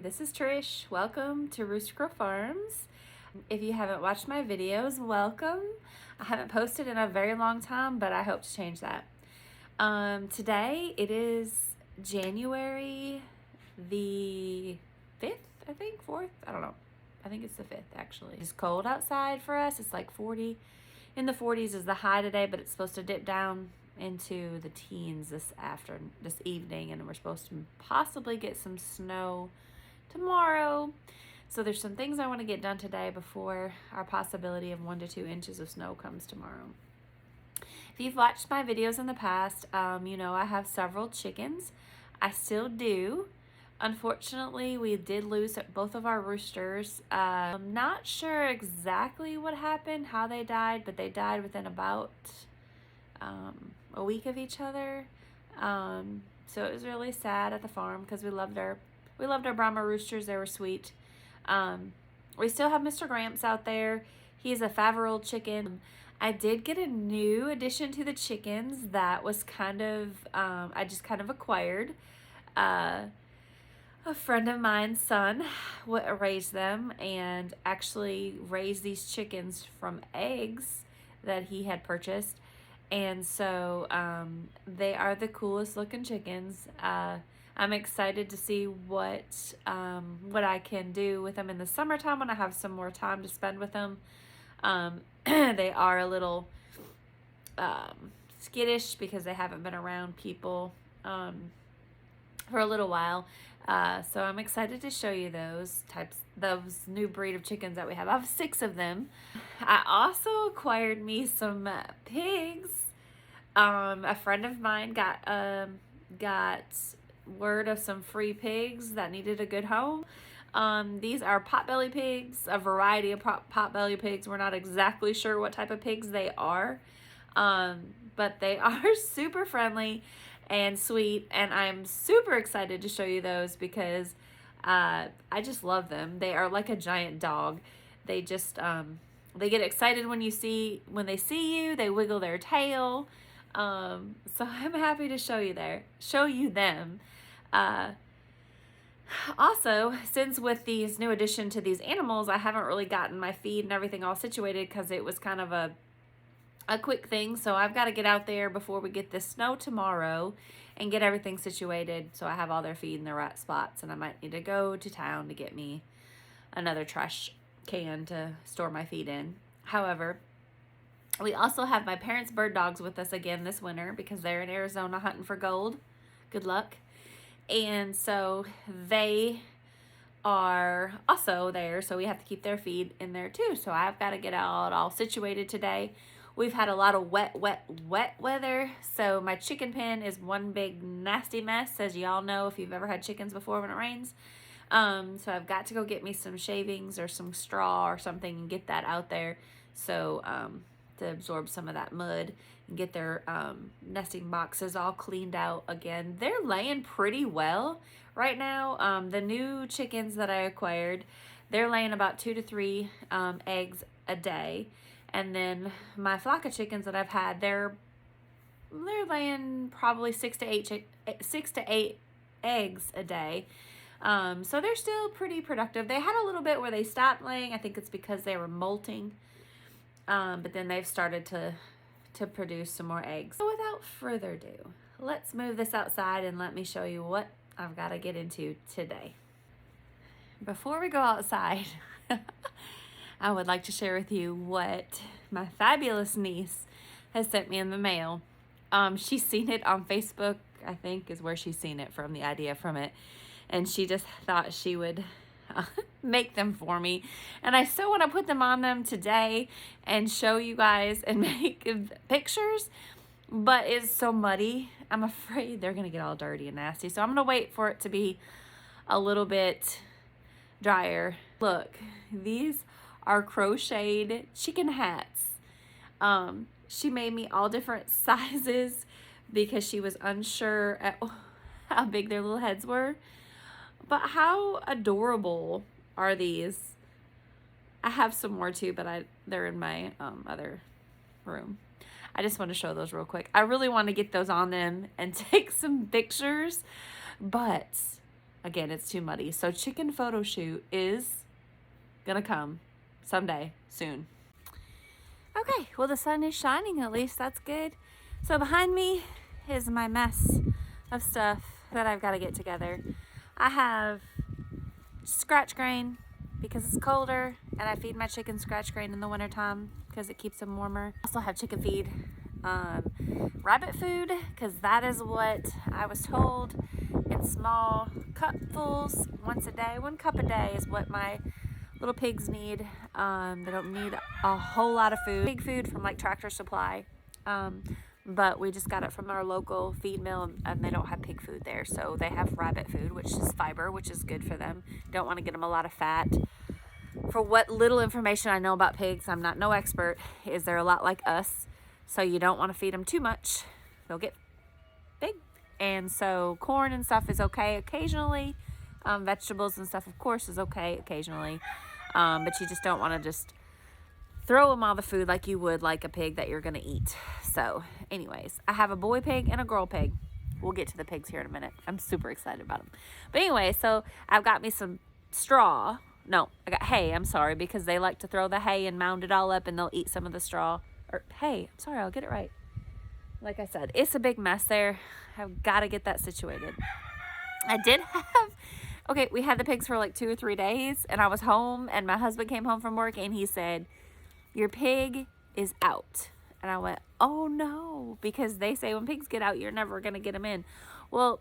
this is Trish. Welcome to Rooster Crow Farms. If you haven't watched my videos, welcome. I haven't posted in a very long time, but I hope to change that. Today it is January the 5th, I think, 4th, I don't know. I think it's the 5th actually. It's cold outside for us. It's like 40. In the 40s is the high today, but it's supposed to dip down into the teens this evening, and we're supposed to possibly get some snow tomorrow. So there's some things I want to get done today before our possibility of 1 to 2 inches of snow comes tomorrow. If you've watched my videos in the past, you know I have several chickens. I still do. Unfortunately, we did lose both of our roosters. I'm not sure exactly what happened, how they died, but they died within about a week of each other. So it was really sad at the farm because we loved our Brahma roosters. They were sweet. We still have Mr. Gramps out there. He's a 5-year-old chicken. I did get a new addition to the chickens that was kind of, I just kind of acquired. A friend of mine's son raised them and actually raised these chickens from eggs that he had purchased. And so they are the coolest looking chickens. I'm excited to see what I can do with them in the summertime when I have some more time to spend with them. They are a little skittish because they haven't been around people for a little while. So I'm excited to show you those new breed of chickens that we have. I have 6 of them. I also acquired me some pigs. A friend of mine got word of some free pigs that needed a good home. These are potbelly pigs, a variety of potbelly pigs. We're not exactly sure what type of pigs they are, but they are super friendly and sweet, and I'm super excited to show you those because I just love them. They are like a giant dog. They just they get excited when they see you. They wiggle their tail. So I'm happy to show you them. Also, since with these new addition to these animals, I haven't really gotten my feed and everything all situated because it was kind of a quick thing. So I've got to get out there before we get this snow tomorrow and get everything situated so I have all their feed in the right spots. And I might need to go to town to get me another trash can to store my feed in. However, we also have my parents' bird dogs with us again this winter because they're in Arizona hunting for gold. Good luck. And so they are also there, so we have to keep their feed in there too. So I've got to get out all situated today. We've had a lot of wet weather, so my chicken pen is one big nasty mess, as y'all know if you've ever had chickens before when it rains. So I've got to go get me some shavings or some straw or something and get that out there so to absorb some of that mud and get their nesting boxes all cleaned out again. They're laying pretty well right now. The new chickens that I acquired, they're laying about 2 to 3 eggs a day. And then my flock of chickens that I've had, they're laying probably 6 to 8 eggs a day. So they're still pretty productive. They had a little bit where they stopped laying. I think it's because they were molting. But then they've started to produce some more eggs. So without further ado, let's move this outside and let me show you what I've got to get into today. Before we go outside, I would like to share with you what my fabulous niece has sent me in the mail. She's seen it on Facebook, I think is where she's seen it from, the idea from it. And she just thought she would make them for me. And I still want to put them on them today and show you guys and make pictures, but it's so muddy. I'm afraid they're going to get all dirty and nasty. So I'm going to wait for it to be a little bit drier. Look, these are crocheted chicken hats. She made me all different sizes because she was unsure at how big their little heads were. But how adorable are these? I have some more too, but they're in my other room. I just want to show those real quick. I really want to get those on them and take some pictures, but again, it's too muddy. So chicken photo shoot is gonna come someday soon. Okay, well, the sun is shining, at least that's good. So behind me is my mess of stuff that I've got to get together. I have scratch grain because it's colder, and I feed my chicken scratch grain in the wintertime because it keeps them warmer. I also have chicken feed, rabbit food, because that is what I was told in small cupfuls once a day. 1 cup a day is what my little pigs need. They don't need a whole lot of food. Pig food from like Tractor Supply, but we just got it from our local feed mill, and they don't have pig food there, so they have rabbit food, which is fiber, which is good for them. Don't want to get them a lot of fat. For what little information I know about pigs, I'm not no expert, is they're a lot like us, so you don't want to feed them too much. They'll get big. And so corn and stuff is okay occasionally. Vegetables and stuff, of course, is okay occasionally. But you just don't want to just throw them all the food like you would like a pig that you're going to eat. So anyways, I have a boy pig and a girl pig. We'll get to the pigs here in a minute. I'm super excited about them. But anyway, so I've got me some straw. No, I got hay, I'm sorry, because they like to throw the hay and mound it all up, and they'll eat some of the straw. Or hay, I'm sorry, I'll get it right. Like I said, it's a big mess there. I've got to get that situated. I did have... Okay, we had the pigs for like 2 or 3 days, and I was home, and my husband came home from work, and he said, your pig is out. And I went, oh no, because they say when pigs get out, you're never going to get them in. Well,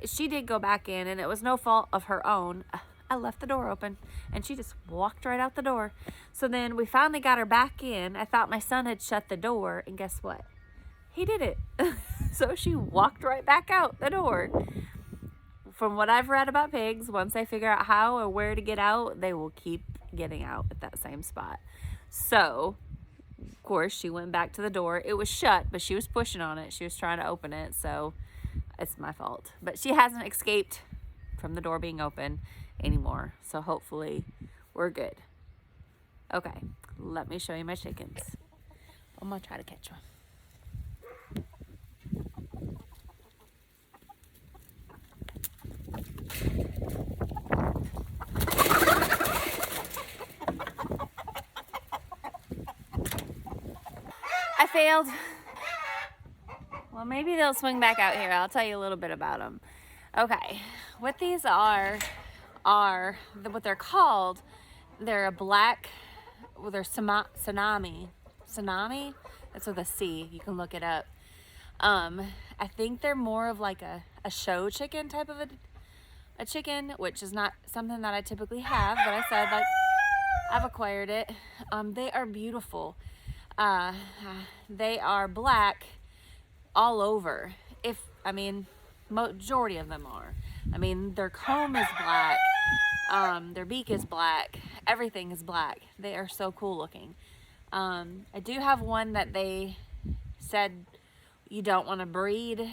she did go back in, and it was no fault of her own. I left the door open, and she just walked right out the door. So then we finally got her back in. I thought my son had shut the door, and guess what? He did it. So she walked right back out the door. From what I've read about pigs, once they figure out how or where to get out, they will keep getting out at that same spot. So, of course, she went back to the door. It was shut, but she was pushing on it. She was trying to open it, so it's my fault. But she hasn't escaped from the door being open anymore, so hopefully we're good. Okay, let me show you my chickens. I'm gonna try to catch one. I failed. Well, maybe they'll swing back out here. I'll tell you a little bit about them. Okay, what these are what they're called. They're a black, well, they're tsunami. That's with a C. You can look it up. I think they're more of like a show chicken type of a chicken, which is not something that I typically have, but I said, like, I've acquired it. They are beautiful. They are black all over. Majority of them are. I mean, their comb is black. Their beak is black. Everything is black. They are so cool looking. I do have one that they said you don't want to breed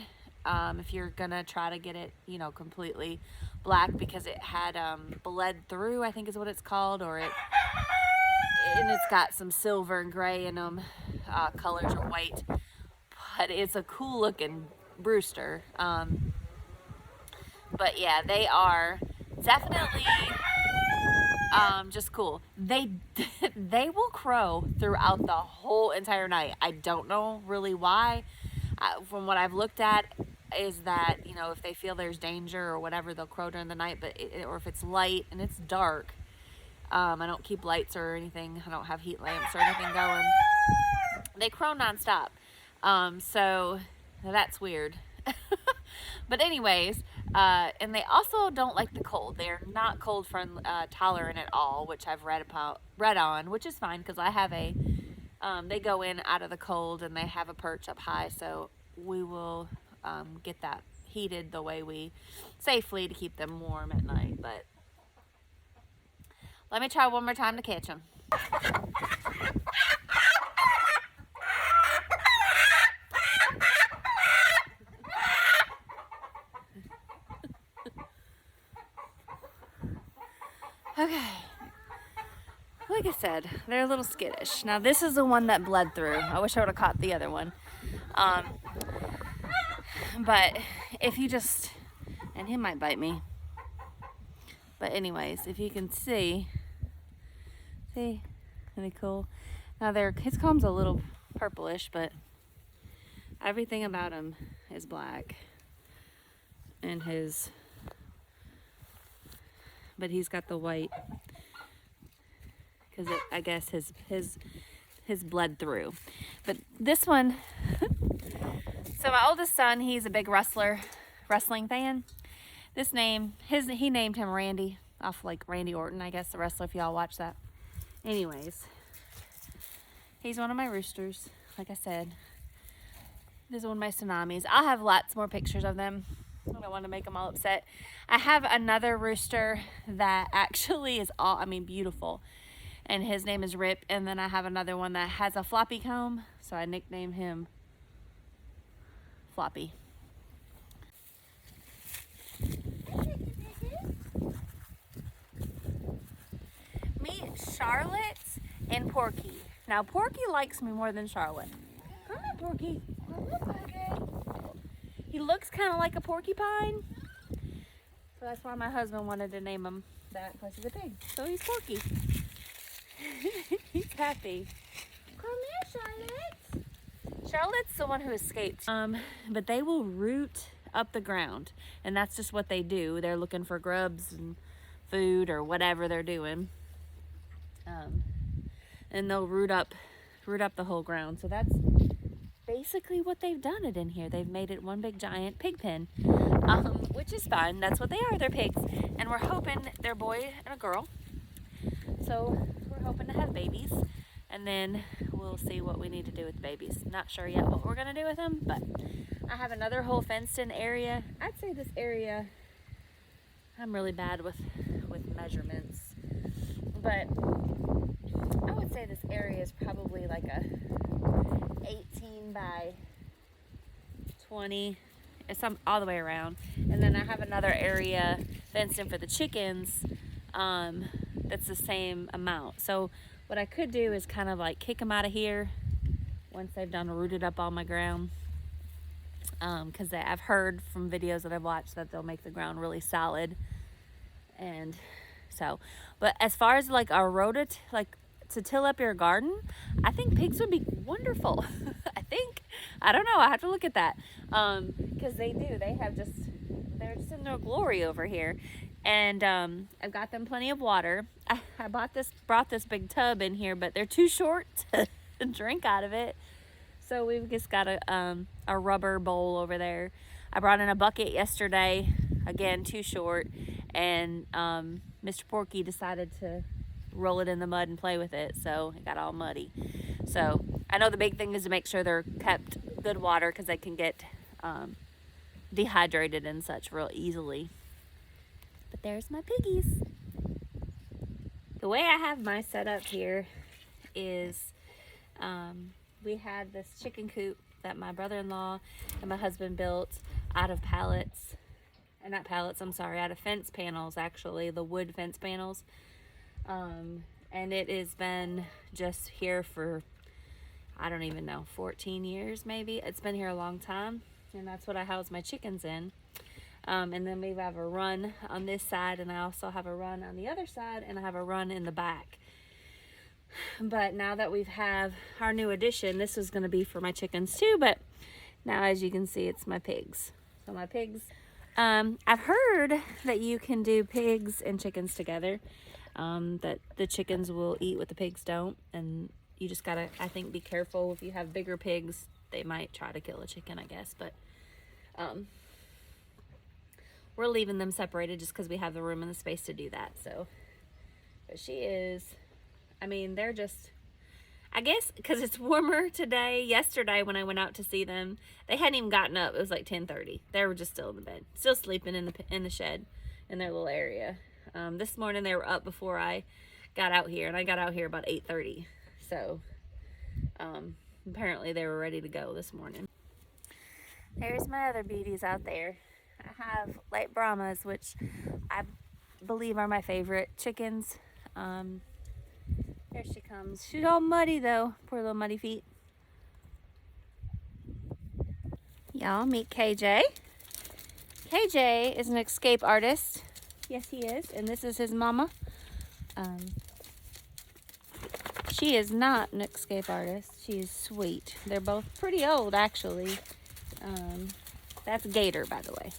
if you're gonna try to get it, completely black, because it had bled through, I think is what it's called, and it's got some silver and gray in them. Colors are white, but it's a cool looking rooster. But yeah, they are definitely just cool. They will crow throughout the whole entire night. I don't know really why. From what I've looked at, is that if they feel there's danger or whatever, they'll crow during the night. Or if it's light and it's dark, I don't keep lights or anything. I don't have heat lamps or anything going. They crow nonstop. So that's weird. But anyways, and they also don't like the cold. They're not cold tolerant at all, which I've read on, which is fine, because I have they go in out of the cold, and they have a perch up high, so we will get that heated the way we safely to keep them warm at night. But let me try one more time to catch them. Okay, like I said, they're a little skittish. Now this is the one that bled through. I wish I would have caught the other one. But if you and he might bite me. But anyways, if you can see, isn't he cool? Now his comb's a little purplish, but everything about him is black. And but he's got the white, because I guess his bled through. But this one, so my oldest son, he's a big wrestling fan. He named him Randy, off like Randy Orton, I guess, the wrestler, if y'all watch that. Anyways, he's one of my roosters, like I said. This is one of my tsunamis. I'll have lots more pictures of them. I don't want to make them all upset. I have another rooster that actually is beautiful. And his name is Rip. And then I have another one that has a floppy comb. So I nicknamed him Floppy. Meet Charlotte and Porky. Now Porky likes me more than Charlotte. Come on, Porky. He looks kind of like a porcupine. So that's why my husband wanted to name him that, because he's a pig. So he's Porky. He's happy. Come here, Charlotte. Charlotte's the one who escaped. But they will root up the ground. And that's just what they do. They're looking for grubs and food or whatever they're doing. And they'll root up the whole ground. So that's basically what they've done it in here. They've made it one big giant pig pen, which is fun. That's what they are. They're pigs. And we're hoping they're a boy and a girl. So we're hoping to have babies. And then we'll see what we need to do with the babies. Not sure yet what we're going to do with them. But I have another whole fenced in area. I'd say this area, I'm really bad with measurements. But I would say this area is probably like a 18 by 20. It's all the way around. And then I have another area fenced in for the chickens that's the same amount. So what I could do is kind of like kick them out of here once they've done rooted up all my ground. Because I've heard from videos that I've watched that they'll make the ground really solid. And so, but as far as like a rodent, like to till up your garden, I think pigs would be wonderful. I don't know, I have to look at that. Because they're just in their glory over here. And I've got them plenty of water. I brought this big tub in here, but they're too short to drink out of it. So we've just got a rubber bowl over there. I brought in a bucket yesterday, again, too short. And Mr. Porky decided to roll it in the mud and play with it, so it got all muddy. So I know the big thing is to make sure they're kept good water, because they can get dehydrated and such real easily. But there's my piggies. The way I have my setup here is we had this chicken coop that my brother-in-law and my husband built out of out of fence panels, actually, the wood fence panels. And it has been just here for, I don't even know, 14 years maybe. It's been here a long time, and that's what I house my chickens in. And then we have a run on this side, and I also have a run on the other side, and I have a run in the back. But now that we have our new addition, this is going to be for my chickens too, but now as you can see, it's my pigs. So my pigs, I've heard that you can do pigs and chickens together, that the chickens will eat what the pigs don't, and you just gotta, I think, be careful. If you have bigger pigs, they might try to kill a chicken, I guess, but we're leaving them separated just because we have the room and the space to do that. So, but she is, I mean, they're just, I guess because it's warmer today. Yesterday when I went out to see them, they hadn't even gotten up. It was like 10:30. They were just still in the bed, still sleeping in the shed in their little area. This morning they were up before I got out here, and I got out here about 8:30. So apparently they were ready to go this morning. There's my other beauties out there. I have light Brahmas, which I believe are my favorite chickens. There she comes. She's all muddy though. Poor little muddy feet. Y'all meet KJ. KJ is an escape artist. Yes, he is. And this is his mama. She is not an escape artist. She is sweet. They're both pretty old, actually. That's Gator, by the way.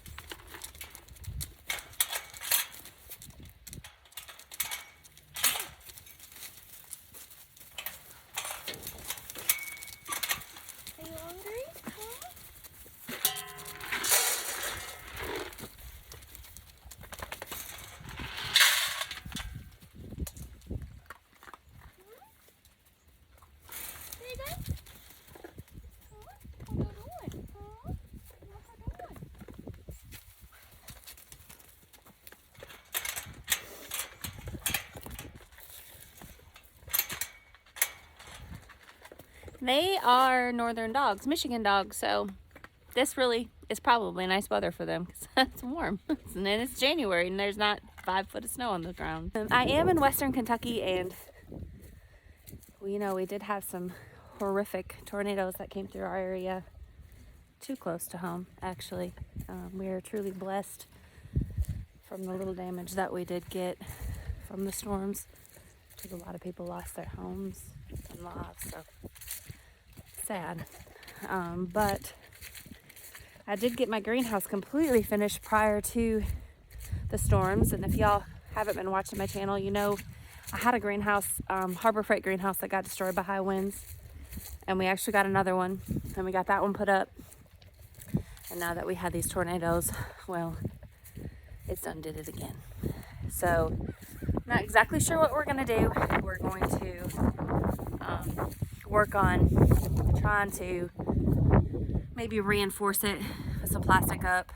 Are you hungry? Huh? They are northern dogs, Michigan dogs, so this really is probably nice weather for them because it's warm. And then it's January and there's not 5 foot of snow on the ground. I am in western Kentucky, and we did have some horrific tornadoes that came through our area. Too close to home, actually. We are truly blessed from the little damage that we did get from the storms. A lot of people lost their homes and lives, so sad. But I did get my greenhouse completely finished prior to the storms, and if y'all haven't been watching my channel, you know I had a greenhouse, Harbor Freight greenhouse, that got destroyed by high winds, and we actually got another one, and we got that one put up. And now that we had these tornadoes, well, it's done did it again. So not exactly sure what we're gonna do. We're going to work on trying to maybe reinforce it with some plastic up,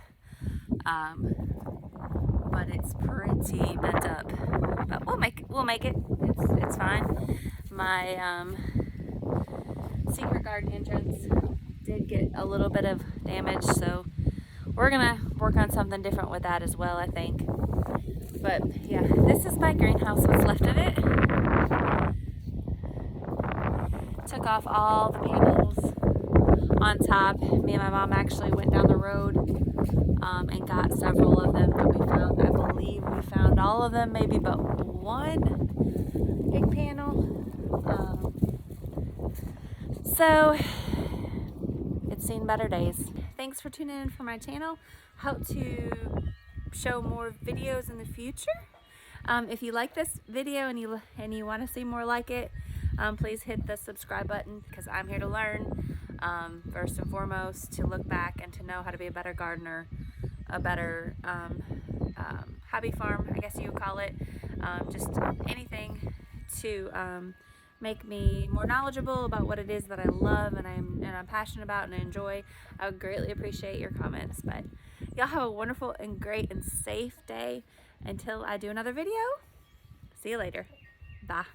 but it's pretty bent up. But we'll make it. It's fine. My secret garden entrance did get a little bit of damage, so we're gonna work on something different with that as well, I think. But yeah, this is my greenhouse, what's left of it. Took off all the panels on top. Me and my mom actually went down the road and got several of them that we found. I believe we found all of them, maybe but one big panel. So it's seen better days. Thanks for tuning in for my channel. Hope to show more videos in the future. If you like this video and you want to see more like it, please hit the subscribe button, because I'm here to learn, first and foremost, to look back and to know how to be a better gardener, a better hobby farm, I guess you would call it. Just anything to make me more knowledgeable about what it is that I love and I'm passionate about and enjoy. I would greatly appreciate your comments. But y'all have a wonderful and great and safe day until I do another video. See you later. Bye.